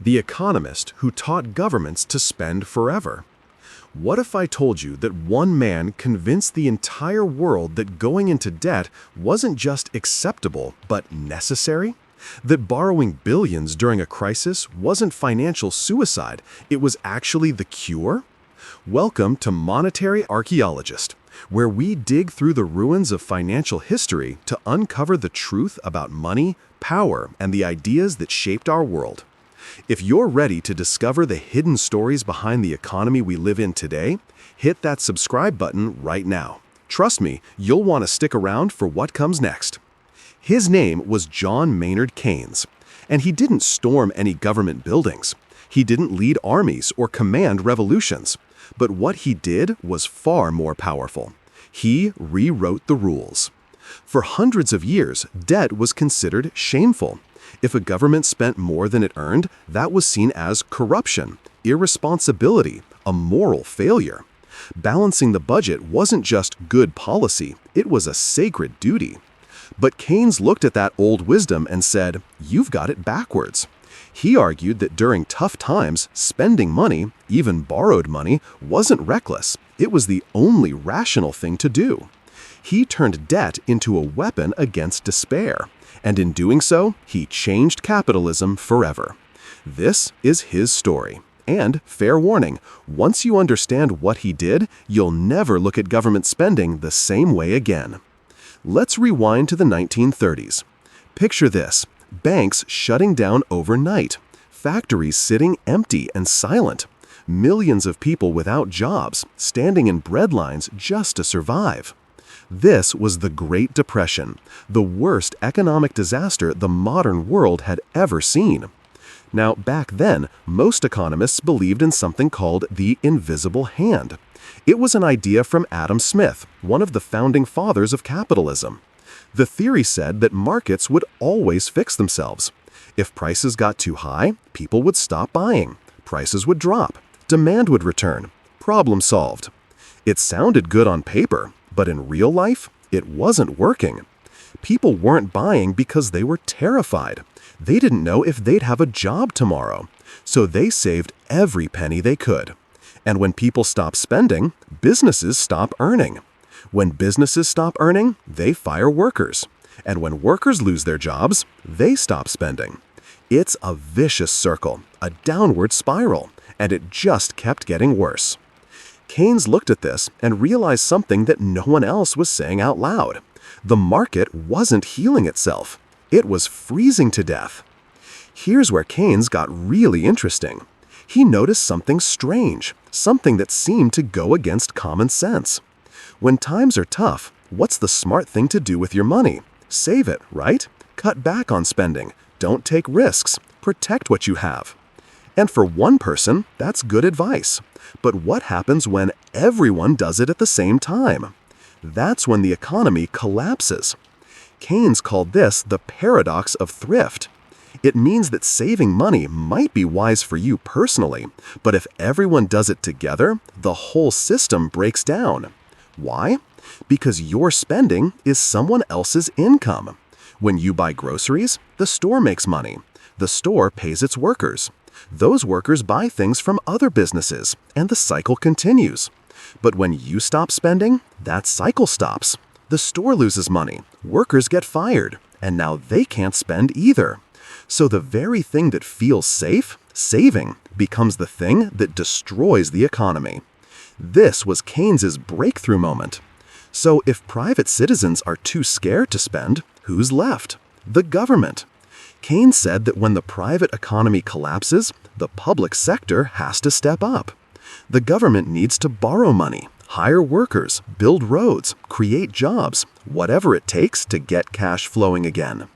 The economist who taught governments to spend forever. What if I told you that one man convinced the entire world that going into debt wasn't just acceptable, but necessary? That borrowing billions during a crisis wasn't financial suicide, it was actually the cure? Welcome to Monetary Archaeologist, where we dig through the ruins of financial history to uncover the truth about money, power, and the ideas that shaped our world. If you're ready to discover the hidden stories behind the economy we live in today, hit that subscribe button right now. Trust me, you'll want to stick around for what comes next. His name was John Maynard Keynes, and he didn't storm any government buildings. He didn't lead armies or command revolutions. But what he did was far more powerful. He rewrote the rules. For hundreds of years, debt was considered shameful. If a government spent more than it earned, that was seen as corruption, irresponsibility, a moral failure. Balancing the budget wasn't just good policy, it was a sacred duty. But Keynes looked at that old wisdom and said, "You've got it backwards." He argued that during tough times, spending money, even borrowed money, wasn't reckless. It was the only rational thing to do. He turned debt into a weapon against despair. And in doing so, he changed capitalism forever. This is his story. And, fair warning, once you understand what he did, you'll never look at government spending the same way again. Let's rewind to the 1930s. Picture this: banks shutting down overnight, factories sitting empty and silent, millions of people without jobs, standing in bread lines just to survive. This was the Great Depression, the worst economic disaster the modern world had ever seen. Now, back then, most economists believed in something called the invisible hand. It was an idea from Adam Smith, one of the founding fathers of capitalism. The theory said that markets would always fix themselves. If prices got too high, people would stop buying. Prices would drop. Demand would return. Problem solved. It sounded good on paper, but in real life, it wasn't working. People weren't buying because they were terrified. They didn't know if they'd have a job tomorrow, so they saved every penny they could. And when people stop spending, businesses stop earning. When businesses stop earning, they fire workers. And when workers lose their jobs, they stop spending. It's a vicious circle, a downward spiral, and it just kept getting worse. Keynes looked at this and realized something that no one else was saying out loud. The market wasn't healing itself. It was freezing to death. Here's where Keynes got really interesting. He noticed something strange, something that seemed to go against common sense. When times are tough, what's the smart thing to do with your money? Save it, right? Cut back on spending. Don't take risks. Protect what you have. And for one person, that's good advice. But what happens when everyone does it at the same time? That's when the economy collapses. Keynes called this the paradox of thrift. It means that saving money might be wise for you personally, but if everyone does it together, the whole system breaks down. Why? Because your spending is someone else's income. When you buy groceries, the store makes money. The store pays its workers. Those workers buy things from other businesses, and the cycle continues. But when you stop spending, that cycle stops. The store loses money, workers get fired, and now they can't spend either. So the very thing that feels safe, saving, becomes the thing that destroys the economy. This was Keynes's breakthrough moment. So if private citizens are too scared to spend, who's left? The government. Keynes said that when the private economy collapses, the public sector has to step up. The government needs to borrow money, hire workers, build roads, create jobs, whatever it takes to get cash flowing again.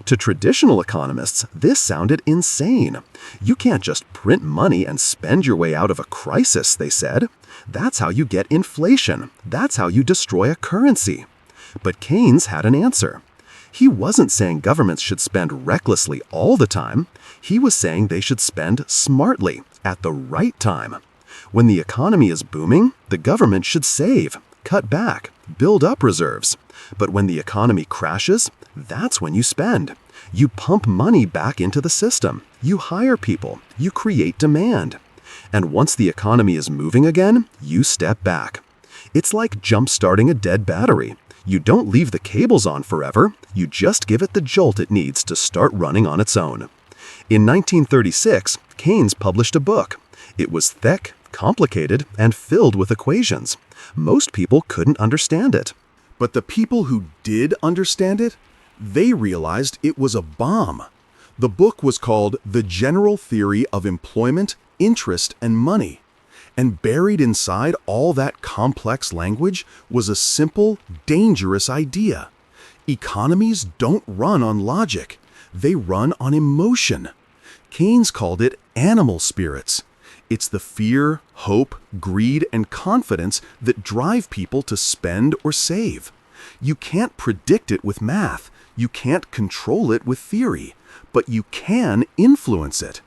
To traditional economists, this sounded insane. You can't just print money and spend your way out of a crisis, they said. That's how you get inflation. That's how you destroy a currency. But Keynes had an answer. He wasn't saying governments should spend recklessly all the time. He was saying they should spend smartly, at the right time. When the economy is booming, the government should save, cut back, build up reserves. But when the economy crashes, that's when you spend. You pump money back into the system. You hire people. You create demand. And once the economy is moving again, you step back. It's like jump-starting a dead battery. You don't leave the cables on forever. You just give it the jolt it needs to start running on its own. In 1936, Keynes published a book. It was thick, complicated, and filled with equations. Most people couldn't understand it. But the people who did understand it, they realized it was a bomb. The book was called The General Theory of Employment, Interest, and Money. And buried inside all that complex language was a simple, dangerous idea. Economies don't run on logic. They run on emotion. Keynes called it animal spirits. It's the fear, hope, greed, and confidence that drive people to spend or save. You can't predict it with math. You can't control it with theory. But you can influence it.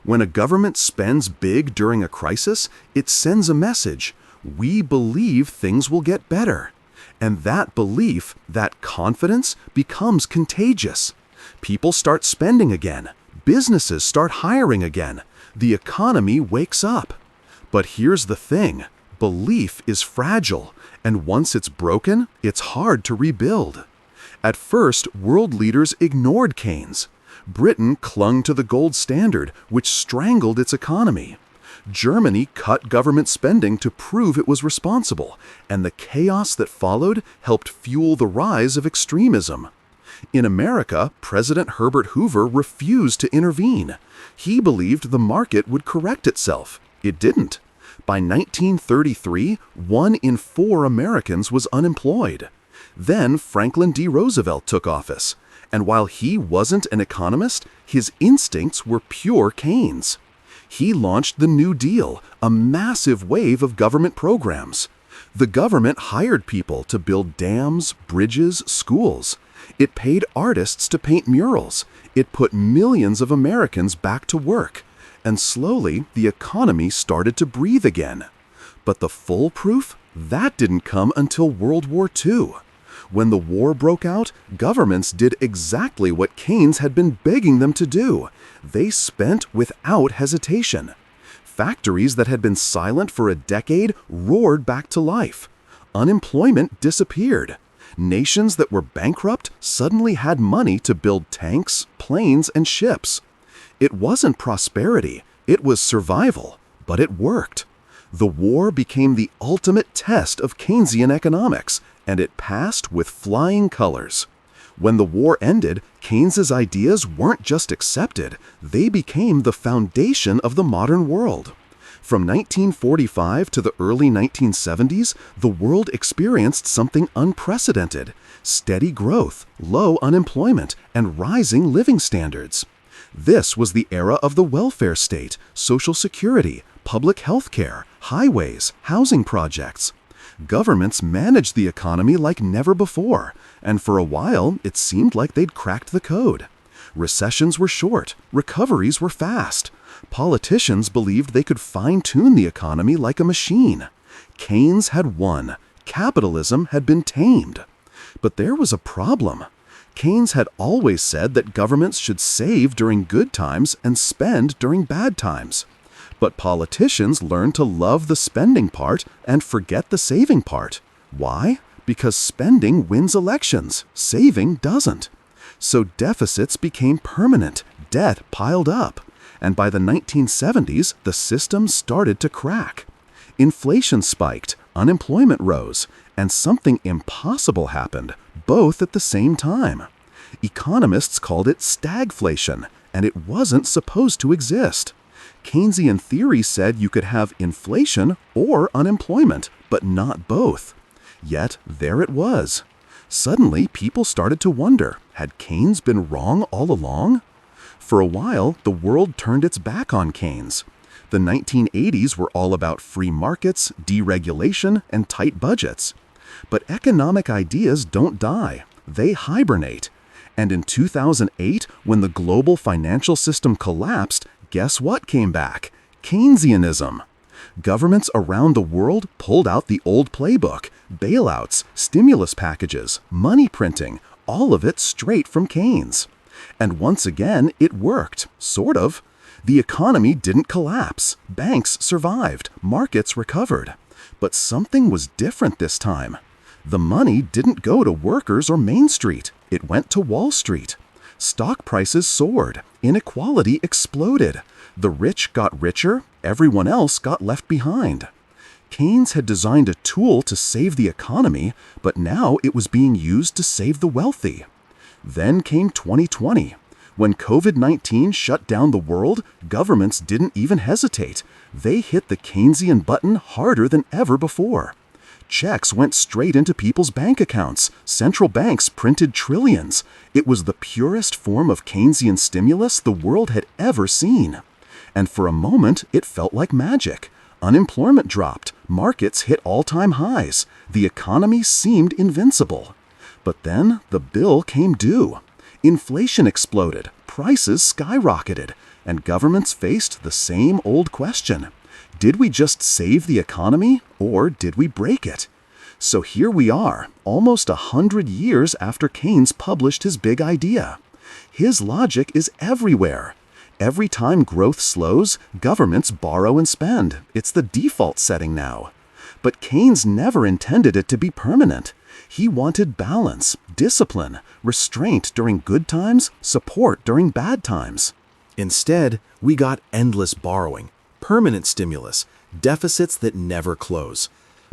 When a government spends big during a crisis, it sends a message. We believe things will get better. And that belief, that confidence, becomes contagious. People start spending again. Businesses start hiring again. The economy wakes up. But here's the thing. Belief is fragile, and once it's broken, it's hard to rebuild. At first, world leaders ignored Keynes. Britain clung to the gold standard, which strangled its economy. Germany cut government spending to prove it was responsible, and the chaos that followed helped fuel the rise of extremism. In America, President Herbert Hoover refused to intervene. He believed the market would correct itself. It didn't. By 1933, 1 in 4 Americans was unemployed. Then Franklin D. Roosevelt took office. And while he wasn't an economist, his instincts were pure Keynes. He launched the New Deal, a massive wave of government programs. The government hired people to build dams, bridges, schools. It paid artists to paint murals. It put millions of Americans back to work. And slowly, the economy started to breathe again. But the full proof? That didn't come until World War II. When the war broke out, governments did exactly what Keynes had been begging them to do. They spent without hesitation. Factories that had been silent for a decade roared back to life. Unemployment disappeared. Nations that were bankrupt suddenly had money to build tanks, planes, and ships. It wasn't prosperity, it was survival, but it worked. The war became the ultimate test of Keynesian economics, and it passed with flying colors. When the war ended, Keynes's ideas weren't just accepted, they became the foundation of the modern world. From 1945 to the early 1970s, the world experienced something unprecedented: steady growth, low unemployment, and rising living standards. This was the era of the welfare state, social security, public health care, highways, housing projects. Governments managed the economy like never before, and for a while it seemed like they'd cracked the code. Recessions were short, recoveries were fast. Politicians believed they could fine-tune the economy like a machine. Keynes had won. Capitalism had been tamed. But there was a problem. Keynes had always said that governments should save during good times and spend during bad times. But politicians learned to love the spending part and forget the saving part. Why? Because spending wins elections, saving doesn't. So deficits became permanent, debt piled up, and by the 1970s, the system started to crack. Inflation spiked, unemployment rose, and something impossible happened, both at the same time. Economists called it stagflation, and it wasn't supposed to exist. Keynesian theory said you could have inflation or unemployment, but not both. Yet there it was. Suddenly, people started to wonder, had Keynes been wrong all along? For a while, the world turned its back on Keynes. The 1980s were all about free markets, deregulation, and tight budgets. But economic ideas don't die. They hibernate. And in 2008, when the global financial system collapsed, guess what came back? Keynesianism. Governments around the world pulled out the old playbook: bailouts, stimulus packages, money printing, all of it straight from Keynes. And once again, it worked, sort of. The economy didn't collapse, banks survived, markets recovered. But something was different this time. The money didn't go to workers or Main Street, it went to Wall Street. Stock prices soared, inequality exploded. The rich got richer, everyone else got left behind. Keynes had designed a tool to save the economy, but now it was being used to save the wealthy. Then came 2020. When COVID-19 shut down the world, governments didn't even hesitate. They hit the Keynesian button harder than ever before. Checks went straight into people's bank accounts. Central banks printed trillions. It was the purest form of Keynesian stimulus the world had ever seen. And for a moment, it felt like magic. Unemployment dropped. Markets hit all-time highs. The economy seemed invincible. But then the bill came due. Inflation exploded. Prices skyrocketed. And governments faced the same old question. Did we just save the economy, or did we break it? So here we are, almost 100 years after Keynes published his big idea. His logic is everywhere. Every time growth slows, governments borrow and spend. It's the default setting now. But Keynes never intended it to be permanent. He wanted balance, discipline, restraint during good times, support during bad times. Instead, we got endless borrowing, permanent stimulus, deficits that never close.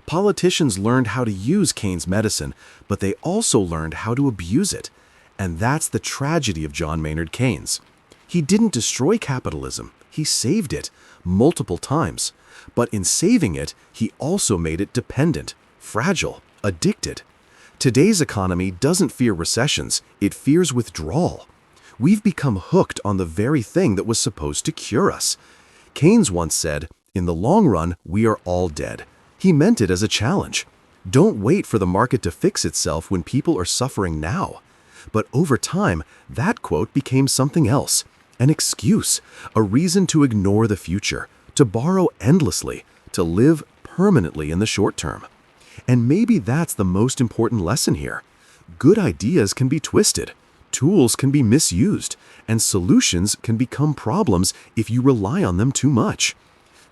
Politicians learned how to use Keynes' medicine, but they also learned how to abuse it. And that's the tragedy of John Maynard Keynes. He didn't destroy capitalism, he saved it multiple times. But in saving it, he also made it dependent, fragile, addicted. Today's economy doesn't fear recessions, it fears withdrawal. We've become hooked on the very thing that was supposed to cure us. Keynes once said, "In the long run, we are all dead." He meant it as a challenge. Don't wait for the market to fix itself when people are suffering now. But over time, that quote became something else. An excuse, a reason to ignore the future, to borrow endlessly, to live permanently in the short term. And maybe that's the most important lesson here. Good ideas can be twisted, tools can be misused, and solutions can become problems if you rely on them too much.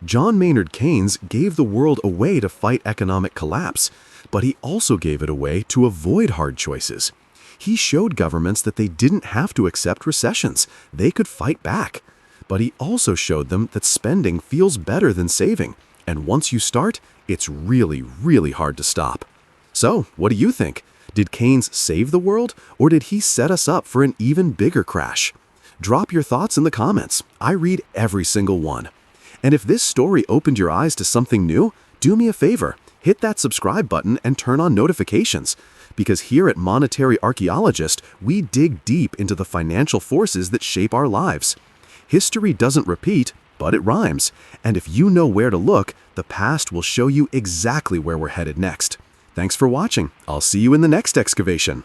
John Maynard Keynes gave the world a way to fight economic collapse, but he also gave it a way to avoid hard choices. He showed governments that they didn't have to accept recessions, they could fight back. But he also showed them that spending feels better than saving, and once you start, it's really, really hard to stop. So, what do you think? Did Keynes save the world, or did he set us up for an even bigger crash? Drop your thoughts in the comments. I read every single one. And if this story opened your eyes to something new, do me a favor, hit that subscribe button and turn on notifications. Because here at Monetary Archaeologist, we dig deep into the financial forces that shape our lives. History doesn't repeat, but it rhymes. And if you know where to look, the past will show you exactly where we're headed next. Thanks for watching. I'll see you in the next excavation.